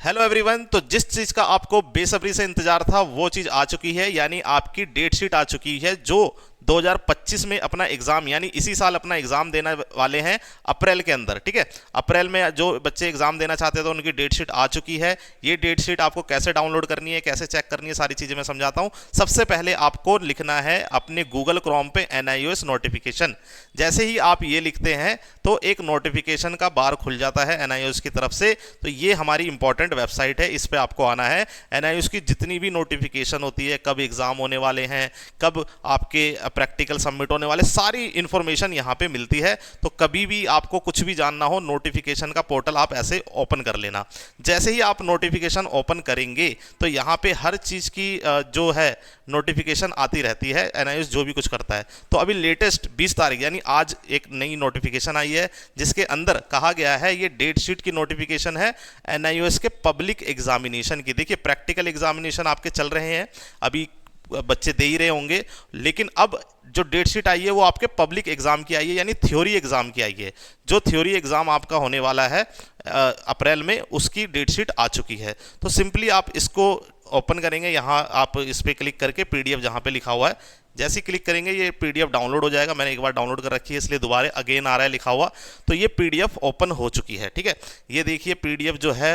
Hello everyone. तो जिस चीज का आपको बेसब्री से इंतजार था वो चीज आ चुकी है, यानी आपकी डेट शीट आ चुकी है। जो 2025 में अपना एग्जाम यानी इसी साल अपना एग्जाम देने वाले हैं अप्रैल के अंदर, ठीक है। अप्रैल में जो बच्चे एग्जाम देना चाहते थे तो उनकी डेट शीट आ चुकी है। ये डेट शीट आपको कैसे डाउनलोड करनी है, कैसे चेक करनी है, सारी चीजें मैं समझाता हूं। सबसे पहले आपको लिखना है अपने गूगल क्रोम पे NIOS नोटिफिकेशन। जैसे ही आप ये लिखते हैं तो एक नोटिफिकेशन का बार खुल जाता है NIOS की तरफ से। तो ये हमारी इंपॉर्टेंट वेबसाइट है, इस पे आपको आना है। NIOS की जितनी भी नोटिफिकेशन होती है, कब एग्जाम होने वाले हैं, कब आपके प्रैक्टिकल सबमिट होने वाले, सारी इंफॉर्मेशन यहाँ पे मिलती है। तो कभी भी आपको कुछ भी जानना हो, नोटिफिकेशन का पोर्टल आप ऐसे ओपन कर लेना। जैसे ही आप नोटिफिकेशन ओपन करेंगे तो यहाँ पे हर चीज़ की जो है नोटिफिकेशन आती रहती है, NIOS जो भी कुछ करता है। तो अभी लेटेस्ट 20 तारीख यानी आज एक नई नोटिफिकेशन आई है जिसके अंदर कहा गया है, ये डेट शीट की नोटिफिकेशन है NIOS के पब्लिक एग्जामिनेशन की। देखिए प्रैक्टिकल एग्जामिनेशन आपके चल रहे हैं, अभी बच्चे दे ही रहे होंगे, लेकिन अब जो डेट शीट आई है वो आपके पब्लिक एग्जाम की आई है, यानी थ्योरी एग्जाम की आई है। जो थ्योरी एग्जाम आपका होने वाला है अप्रैल में, उसकी डेट शीट आ चुकी है। तो सिंपली आप इसको ओपन करेंगे, यहाँ आप इस पर क्लिक करके PDF जहाँ पे लिखा हुआ है, जैसे ही क्लिक करेंगे ये PDF डाउनलोड हो जाएगा। मैंने एक बार डाउनलोड कर रखी है इसलिए दोबारा अगेन आ रहा है लिखा हुआ। तो ये PDF ओपन हो चुकी है, ठीक है। ये देखिए PDF जो है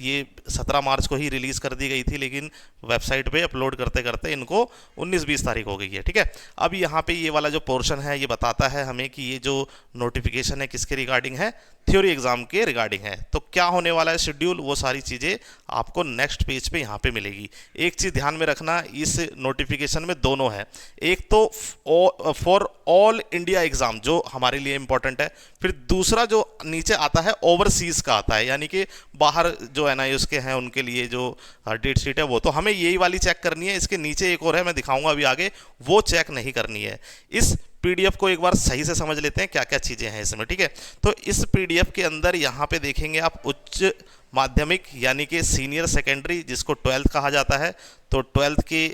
ये 17 मार्च को ही रिलीज़ कर दी गई थी, लेकिन वेबसाइट पे अपलोड करते करते इनको 19-20 तारीख हो गई है, ठीक है। अब यहाँ पे ये वाला जो पोर्शन है ये बताता है हमें कि ये जो नोटिफिकेशन है किसके रिगार्डिंग है, थ्योरी एग्जाम के रिगार्डिंग है। तो क्या होने वाला है शेड्यूल, वो सारी चीज़ें आपको नेक्स्ट पेज पे यहाँ पे मिलेगी। एक चीज़ ध्यान में रखना, इस नोटिफिकेशन में दोनों है, एक तो फॉर ऑल इंडिया एग्जाम जो हमारे लिए इंपॉर्टेंट है, फिर दूसरा जो नीचे आता है ओवरसीज का आता है, यानी कि बाहर जो NIOS के हैं उनके लिए जो डेट शीट है वो। तो हमें यही वाली चेक करनी है। इसके नीचे एक और है, मैं दिखाऊंगा अभी आगे, वो चेक नहीं करनी है। इस PDF को एक बार सही से समझ लेते हैं क्या क्या चीज़ें हैं इसमें, ठीक है। तो इस PDF के अंदर यहाँ पे देखेंगे आप उच्च माध्यमिक यानी कि सीनियर सेकेंडरी, जिसको 12th कहा जाता है, तो 12th की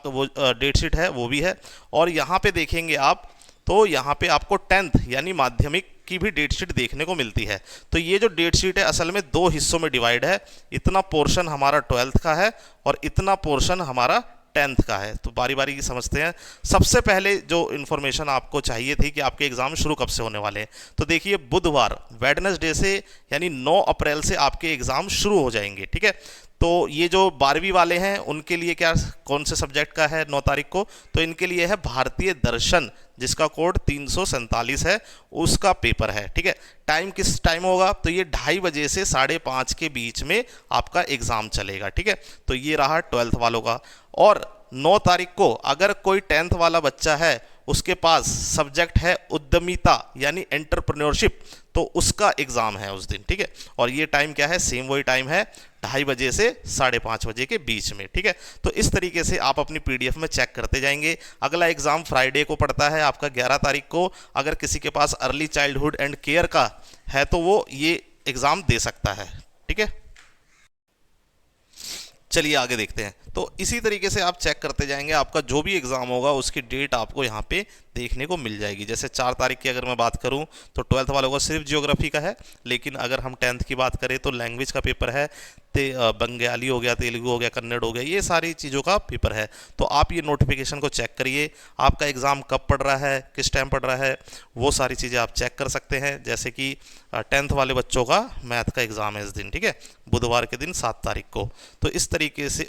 वो डेट शीट है वो भी है। और यहाँ पे देखेंगे आप तो यहाँ पे आपको 10th यानी माध्यमिक की भी डेट शीट देखने को मिलती है। तो ये जो डेट शीट है असल में 2 हिस्सों में डिवाइड है। इतना पोर्शन हमारा 12th का है और इतना पोर्शन हमारा 10th का है। तो बारी बारी की समझते हैं। सबसे पहले जो इन्फॉर्मेशन आपको चाहिए थी कि आपके एग्जाम शुरू कब से होने वाले हैं, तो देखिए बुधवार वेडनेसडे से यानी 9 अप्रैल से आपके एग्जाम शुरू हो जाएंगे, ठीक है। तो ये जो 12वीं वाले हैं उनके लिए क्या, कौन से सब्जेक्ट का है 9 तारीख को, तो इनके लिए है भारतीय दर्शन, जिसका कोड 347 है, उसका पेपर है, ठीक है। टाइम किस टाइम होगा, तो ये 2:30 बजे से 5:30 के बीच में आपका एग्जाम चलेगा, ठीक है। तो ये रहा 12th वालों का। और 9 तारीख को अगर कोई 10th वाला बच्चा है, उसके पास सब्जेक्ट है उद्यमिता यानी एंटरप्रेन्योरशिप, तो उसका एग्जाम है उस दिन, ठीक है। और ये टाइम क्या है, सेम वही टाइम है, 2:30 बजे से 5:30 बजे के बीच में, ठीक है। तो इस तरीके से आप अपनी PDF में चेक करते जाएंगे। अगला एग्जाम फ्राइडे को पड़ता है आपका 11 तारीख को। अगर किसी के पास अर्ली चाइल्डहुड एंड केयर का है तो वो ये एग्जाम दे सकता है, ठीक है। चलिए आगे देखते हैं। तो इसी तरीके से आप चेक करते जाएंगे, आपका जो भी एग्जाम होगा उसकी डेट आपको यहाँ पे देखने को मिल जाएगी। जैसे 4 तारीख की अगर मैं बात करूँ तो 12th वालों का सिर्फ जियोग्राफी का है, लेकिन अगर हम 10th की बात करें तो लैंग्वेज का पेपर है, बंगाली हो गया, तेलुगु हो गया, कन्नड़ हो गया, ये सारी चीज़ों का पेपर है। तो आप ये नोटिफिकेशन को चेक करिए, आपका एग्ज़ाम कब पड़ रहा है, किस टाइम पड़ रहा है, वो सारी चीज़ें आप चेक कर सकते हैं। जैसे कि 10th वाले बच्चों का मैथ का एग्ज़ाम है इस दिन, ठीक है, बुधवार के दिन 7 तारीख को। तो इस तरीके से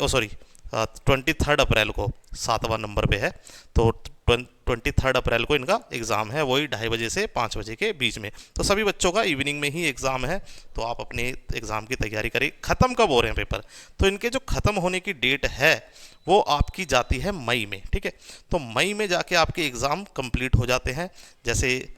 23 अप्रैल को 7वां नंबर पे है, तो 23 अप्रैल को इनका एग्ज़ाम है, वही 2:30 बजे से 5 बजे के बीच में। तो सभी बच्चों का इवनिंग में ही एग्ज़ाम है, तो आप अपने एग्ज़ाम की तैयारी करें। ख़त्म कब हो रहे हैं पेपर, तो इनके जो ख़त्म होने की डेट है वो आपकी जाती है मई में, ठीक है। तो मई में जाके आपके एग्ज़ाम कंप्लीट हो जाते हैं। जैसे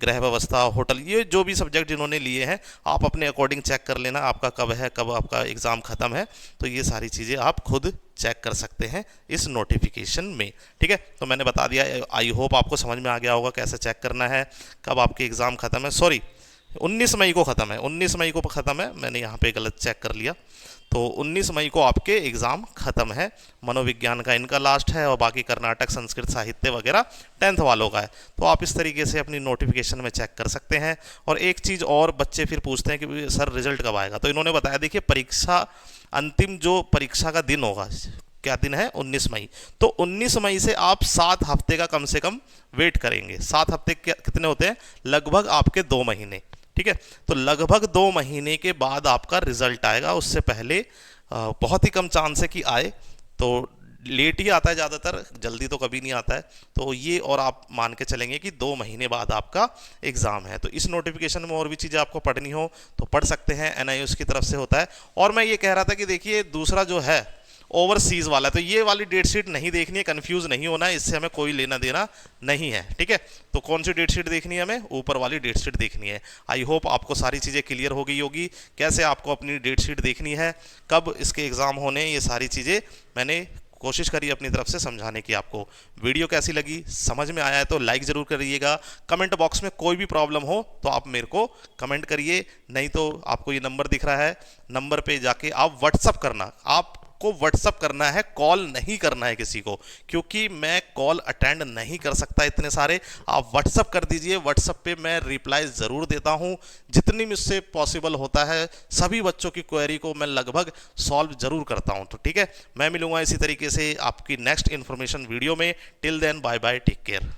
गृह व्यवस्था, होटल, ये जो भी सब्जेक्ट जिन्होंने लिए हैं आप अपने अकॉर्डिंग चेक कर लेना आपका कब है, कब आपका एग्ज़ाम ख़त्म है। तो ये सारी चीज़ें आप खुद चेक कर सकते हैं इस नोटिफिकेशन में, ठीक है। तो मैंने बता दिया, आई होप आपको समझ में आ गया होगा कैसे चेक करना है, कब आपके एग्ज़ाम ख़त्म है। सॉरी, 19 मई को ख़त्म है, 19 मई को ख़त्म है, मैंने यहाँ पे गलत चेक कर लिया। तो 19 मई को आपके एग्ज़ाम ख़त्म है, मनोविज्ञान का इनका लास्ट है, और बाकी कर्नाटक, संस्कृत, साहित्य वगैरह 10th वालों का है। तो आप इस तरीके से अपनी नोटिफिकेशन में चेक कर सकते हैं। और एक चीज़ और बच्चे फिर पूछते हैं कि सर रिजल्ट कब आएगा, तो इन्होंने बताया देखिए परीक्षा, अंतिम जो परीक्षा का दिन होगा, क्या दिन है, 19 मई। तो 19 मई से आप 7 हफ्ते का कम से कम वेट करेंगे। 7 हफ्ते कितने होते हैं, लगभग आपके 2 महीने, ठीक है। तो लगभग 2 महीने के बाद आपका रिजल्ट आएगा, उससे पहले बहुत ही कम चांस है कि आए। तो लेट ही आता है ज़्यादातर, जल्दी तो कभी नहीं आता है। तो ये और आप मान के चलेंगे कि 2 महीने बाद आपका एग्ज़ाम है। तो इस नोटिफिकेशन में और भी चीज़ें आपको पढ़नी हो तो पढ़ सकते हैं, NIOS की तरफ से होता है। और मैं ये कह रहा था कि देखिए दूसरा जो है ओवरसीज़ वाला, तो ये वाली डेट शीट नहीं देखनी है, कंफ्यूज नहीं होना है, इससे हमें कोई लेना देना नहीं है, ठीक है। तो कौन सी डेट शीट देखनी है, हमें ऊपर वाली डेट शीट देखनी है। आई होप आपको सारी चीज़ें क्लियर हो गई होगी, कैसे आपको अपनी डेट शीट देखनी है, कब इसके एग्ज़ाम होने, ये सारी चीज़ें मैंने कोशिश करी अपनी तरफ से समझाने की। आपको वीडियो कैसी लगी, समझ में आया है तो लाइक ज़रूर करिएगा। कमेंट बॉक्स में कोई भी प्रॉब्लम हो तो आप मेरे को कमेंट करिए, नहीं तो आपको ये नंबर दिख रहा है, नंबर पे जाके आप व्हाट्सअप करना, आपको व्हाट्सअप करना है, कॉल नहीं करना है किसी को, क्योंकि मैं कॉल अटेंड नहीं कर सकता इतने सारे। आप व्हाट्सअप कर दीजिए, व्हाट्सअप पे मैं रिप्लाई ज़रूर देता हूँ, जितनी मुझसे पॉसिबल होता है सभी बच्चों की क्वेरी को मैं लगभग सॉल्व ज़रूर करता हूँ। तो ठीक है, मैं मिलूंगा इसी तरीके से आपकी नेक्स्ट इन्फॉर्मेशन वीडियो में। Till then bye bye, take care.